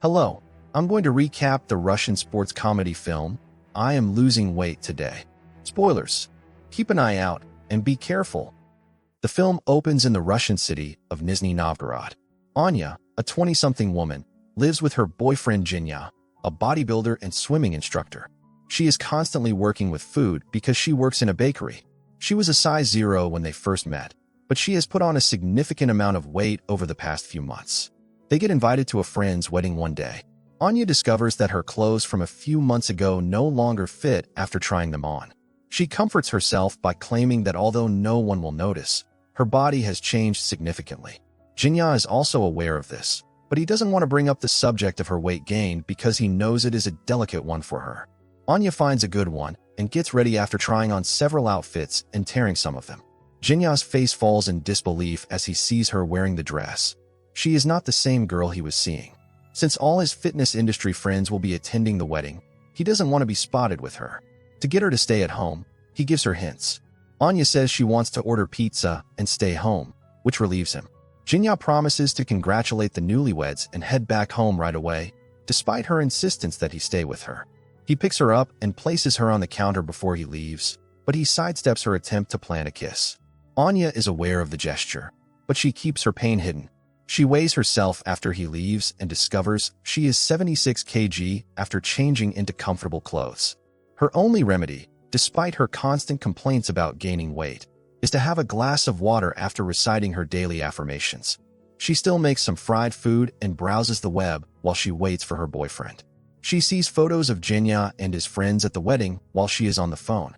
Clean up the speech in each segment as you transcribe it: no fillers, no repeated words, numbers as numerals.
Hello, I'm going to recap the Russian sports comedy film, I Am Losing Weight Today. Spoilers. Keep an eye out and be careful. The film opens in the Russian city of Nizhny Novgorod. Anya, a 20-something woman, lives with her boyfriend Jinya, a bodybuilder and swimming instructor. She is constantly working with food because she works in a bakery. She was a size 0 when they first met, but she has put on a significant amount of weight over the past few months. They get invited to a friend's wedding one day. Anya discovers that her clothes from a few months ago no longer fit after trying them on. She comforts herself by claiming that although no one will notice, her body has changed significantly. Jinya is also aware of this, but he doesn't want to bring up the subject of her weight gain because he knows it is a delicate one for her. Anya finds a good one and gets ready after trying on several outfits and tearing some of them. Jinya's face falls in disbelief as he sees her wearing the dress. She is not the same girl he was seeing. Since all his fitness industry friends will be attending the wedding, he doesn't want to be spotted with her. To get her to stay at home, he gives her hints. Anya says she wants to order pizza and stay home, which relieves him. Jinya promises to congratulate the newlyweds and head back home right away, despite her insistence that he stay with her. He picks her up and places her on the counter before he leaves, but he sidesteps her attempt to plant a kiss. Anya is aware of the gesture, but she keeps her pain hidden. She weighs herself after he leaves and discovers she is 76 kg after changing into comfortable clothes. Her only remedy, despite her constant complaints about gaining weight, is to have a glass of water after reciting her daily affirmations. She still makes some fried food and browses the web while she waits for her boyfriend. She sees photos of Jinya and his friends at the wedding while she is on the phone.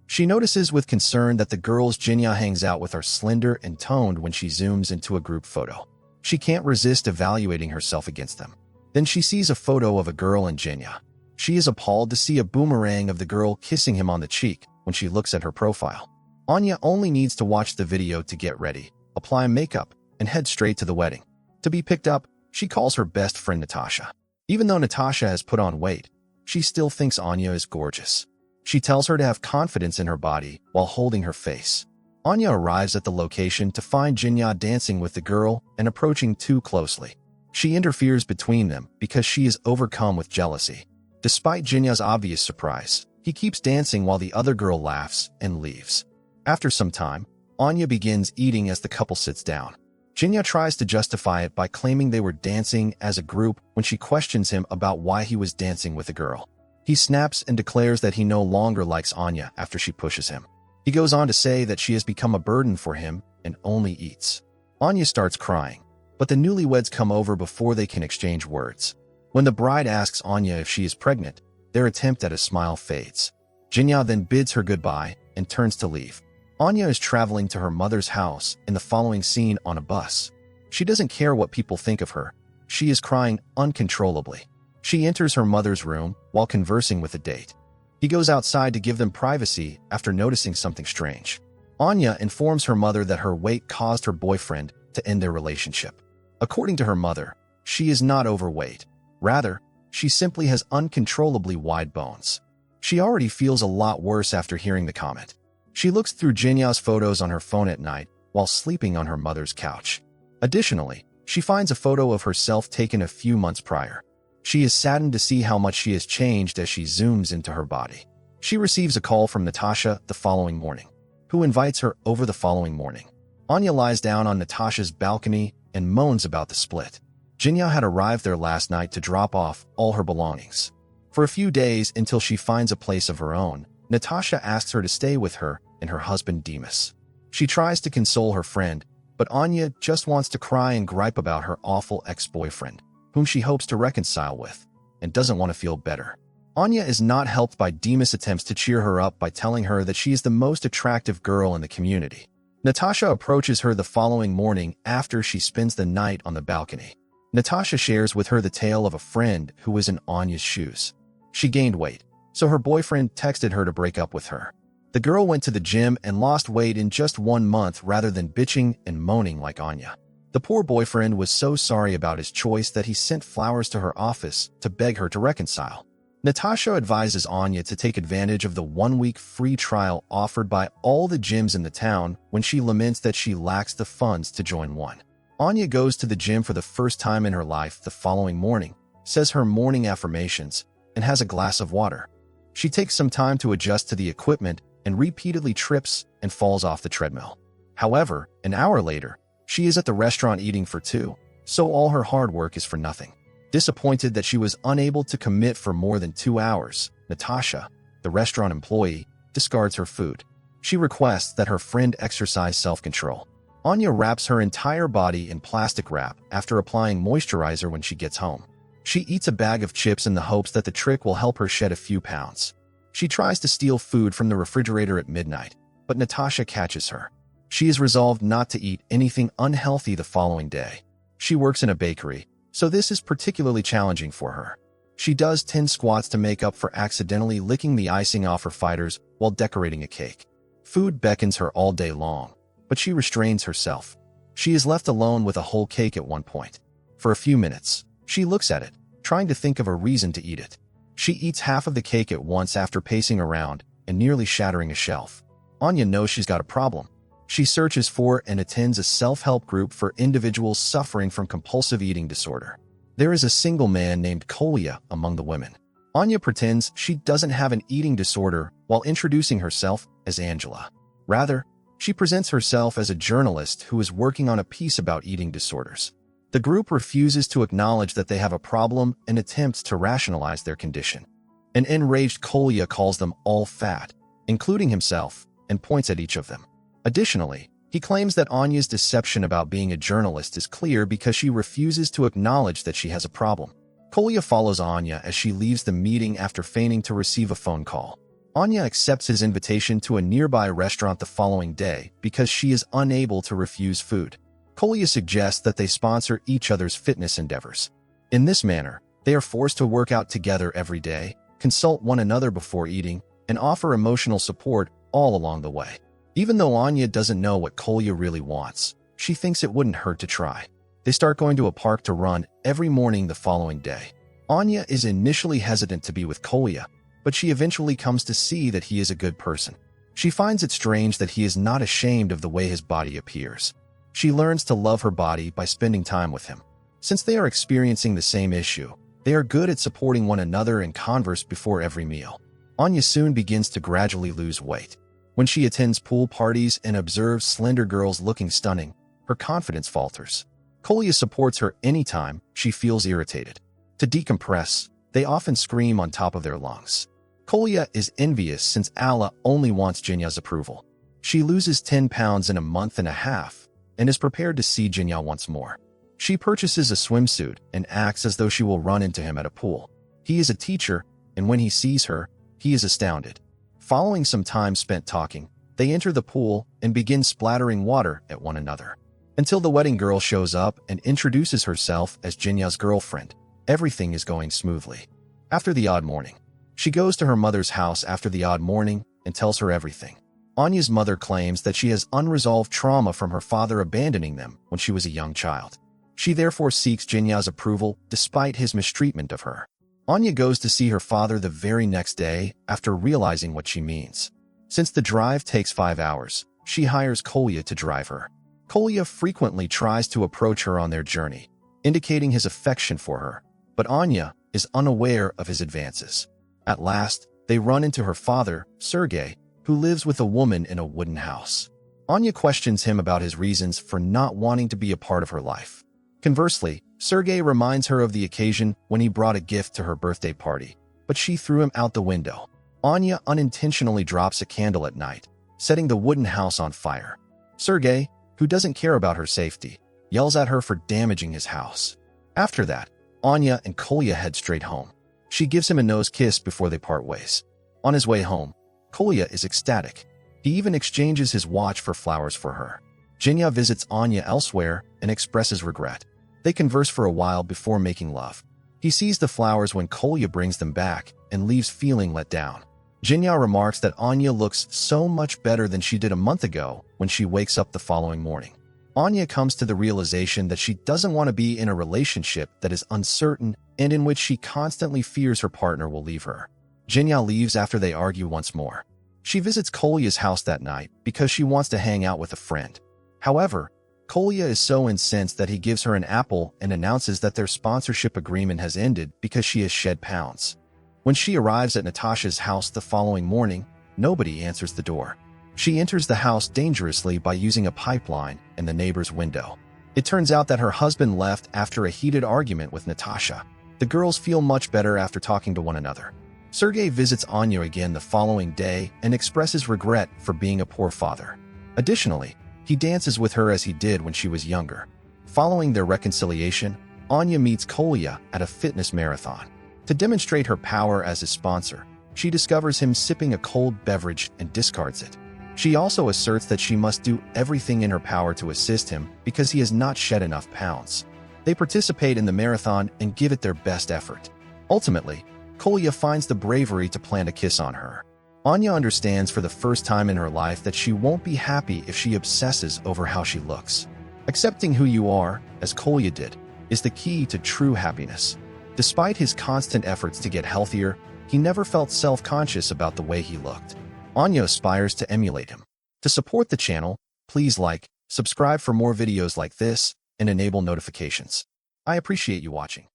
She notices with concern that the girls Jinya hangs out with are slender and toned when she zooms into a group photo. She can't resist evaluating herself against them. Then she sees a photo of a girl and Jinya. She is appalled to see a boomerang of the girl kissing him on the cheek when she looks at her profile. Anya only needs to watch the video to get ready, apply makeup, and head straight to the wedding. To be picked up, she calls her best friend Natasha. Even though Natasha has put on weight, she still thinks Anya is gorgeous. She tells her to have confidence in her body while holding her face. Anya arrives at the location to find Jinya dancing with the girl and approaching too closely. She interferes between them because she is overcome with jealousy. Despite Jinya's obvious surprise, he keeps dancing while the other girl laughs and leaves. After some time, Anya begins eating as the couple sits down. Jinya tries to justify it by claiming they were dancing as a group when she questions him about why he was dancing with the girl. He snaps and declares that he no longer likes Anya after she pushes him. He goes on to say that she has become a burden for him and only eats. Anya starts crying, but the newlyweds come over before they can exchange words. When the bride asks Anya if she is pregnant, their attempt at a smile fades. Jinya then bids her goodbye and turns to leave. Anya is traveling to her mother's house in the following scene on a bus. She doesn't care what people think of her. She is crying uncontrollably. She enters her mother's room while conversing with a date. He goes outside to give them privacy after noticing something strange. Anya informs her mother that her weight caused her boyfriend to end their relationship. According to her mother, she is not overweight. Rather, she simply has uncontrollably wide bones. She already feels a lot worse after hearing the comment. She looks through Jinya's photos on her phone at night while sleeping on her mother's couch. Additionally, she finds a photo of herself taken a few months prior. She is saddened to see how much she has changed as she zooms into her body. She receives a call from Natasha the following morning, who invites her over the following morning. Anya lies down on Natasha's balcony and moans about the split. Jinya had arrived there last night to drop off all her belongings. For a few days until she finds a place of her own, Natasha asks her to stay with her and her husband Demas. She tries to console her friend, but Anya just wants to cry and gripe about her awful ex-boyfriend, whom she hopes to reconcile with, and doesn't want to feel better. Anya is not helped by Demas' attempts to cheer her up by telling her that she is the most attractive girl in the community. Natasha approaches her the following morning after she spends the night on the balcony. Natasha shares with her the tale of a friend who was in Anya's shoes. She gained weight, so her boyfriend texted her to break up with her. The girl went to the gym and lost weight in just 1 month rather than bitching and moaning like Anya. The poor boyfriend was so sorry about his choice that he sent flowers to her office to beg her to reconcile. Natasha advises Anya to take advantage of the 1-week free trial offered by all the gyms in the town when she laments that she lacks the funds to join one. Anya goes to the gym for the first time in her life the following morning, says her morning affirmations, and has a glass of water. She takes some time to adjust to the equipment and repeatedly trips and falls off the treadmill. However, an hour later, she is at the restaurant eating for two, so all her hard work is for nothing. Disappointed that she was unable to commit for more than 2 hours, Natasha, the restaurant employee, discards her food. She requests that her friend exercise self-control. Anya wraps her entire body in plastic wrap after applying moisturizer when she gets home. She eats a bag of chips in the hopes that the trick will help her shed a few pounds. She tries to steal food from the refrigerator at midnight, but Natasha catches her. She is resolved not to eat anything unhealthy the following day. She works in a bakery, so this is particularly challenging for her. She does 10 squats to make up for accidentally licking the icing off her fighters while decorating a cake. Food beckons her all day long, but she restrains herself. She is left alone with a whole cake at one point. For a few minutes, she looks at it, trying to think of a reason to eat it. She eats half of the cake at once after pacing around and nearly shattering a shelf. Anya knows she's got a problem. She searches for and attends a self-help group for individuals suffering from compulsive eating disorder. There is a single man named Kolya among the women. Anya pretends she doesn't have an eating disorder while introducing herself as Angela. Rather, she presents herself as a journalist who is working on a piece about eating disorders. The group refuses to acknowledge that they have a problem and attempts to rationalize their condition. An enraged Kolya calls them all fat, including himself, and points at each of them. Additionally, he claims that Anya's deception about being a journalist is clear because she refuses to acknowledge that she has a problem. Kolya follows Anya as she leaves the meeting after feigning to receive a phone call. Anya accepts his invitation to a nearby restaurant the following day because she is unable to refuse food. Kolya suggests that they sponsor each other's fitness endeavors. In this manner, they are forced to work out together every day, consult one another before eating, and offer emotional support all along the way. Even though Anya doesn't know what Kolya really wants, she thinks it wouldn't hurt to try. They start going to a park to run every morning the following day. Anya is initially hesitant to be with Kolya, but she eventually comes to see that he is a good person. She finds it strange that he is not ashamed of the way his body appears. She learns to love her body by spending time with him. Since they are experiencing the same issue, they are good at supporting one another and converse before every meal. Anya soon begins to gradually lose weight. When she attends pool parties and observes slender girls looking stunning, her confidence falters. Kolya supports her anytime she feels irritated. To decompress, they often scream on top of their lungs. Kolya is envious since Alla only wants Jinya's approval. She loses 10 pounds in a month and a half and is prepared to see Jinya once more. She purchases a swimsuit and acts as though she will run into him at a pool. He is a teacher, and when he sees her, he is astounded. Following some time spent talking, they enter the pool and begin splattering water at one another. Until the wedding girl shows up and introduces herself as Jinya's girlfriend, everything is going smoothly. After the odd morning, she goes to her mother's house after the odd morning and tells her everything. Anya's mother claims that she has unresolved trauma from her father abandoning them when she was a young child. She therefore seeks Jinya's approval despite his mistreatment of her. Anya goes to see her father the very next day after realizing what she means. Since the drive takes 5 hours, she hires Kolya to drive her. Kolya frequently tries to approach her on their journey, indicating his affection for her, but Anya is unaware of his advances. At last, they run into her father, Sergei, who lives with a woman in a wooden house. Anya questions him about his reasons for not wanting to be a part of her life. Conversely, Sergei reminds her of the occasion when he brought a gift to her birthday party, but she threw him out the window. Anya unintentionally drops a candle at night, setting the wooden house on fire. Sergei, who doesn't care about her safety, yells at her for damaging his house. After that, Anya and Kolya head straight home. She gives him a nose kiss before they part ways. On his way home, Kolya is ecstatic. He even exchanges his watch for flowers for her. Jinya visits Anya elsewhere and expresses regret. They converse for a while before making love. He sees the flowers when Kolya brings them back and leaves feeling let down. Jinya remarks that Anya looks so much better than she did a month ago when she wakes up the following morning. Anya comes to the realization that she doesn't want to be in a relationship that is uncertain and in which she constantly fears her partner will leave her. Jinya leaves after they argue once more. She visits Kolya's house that night because she wants to hang out with a friend. However, Kolya is so incensed that he gives her an apple and announces that their sponsorship agreement has ended because she has shed pounds. When she arrives at Natasha's house the following morning, nobody answers the door. She enters the house dangerously by using a pipeline in the neighbor's window. It turns out that her husband left after a heated argument with Natasha. The girls feel much better after talking to one another. Sergei visits Anya again the following day and expresses regret for being a poor father. Additionally, he dances with her as he did when she was younger. Following their reconciliation, Anya meets Kolya at a fitness marathon. To demonstrate her power as his sponsor, she discovers him sipping a cold beverage and discards it. She also asserts that she must do everything in her power to assist him because he has not shed enough pounds. They participate in the marathon and give it their best effort. Ultimately, Kolya finds the bravery to plant a kiss on her. Anya understands for the first time in her life that she won't be happy if she obsesses over how she looks. Accepting who you are, as Kolya did, is the key to true happiness. Despite his constant efforts to get healthier, he never felt self-conscious about the way he looked. Anya aspires to emulate him. To support the channel, please like, subscribe for more videos like this, and enable notifications. I appreciate you watching.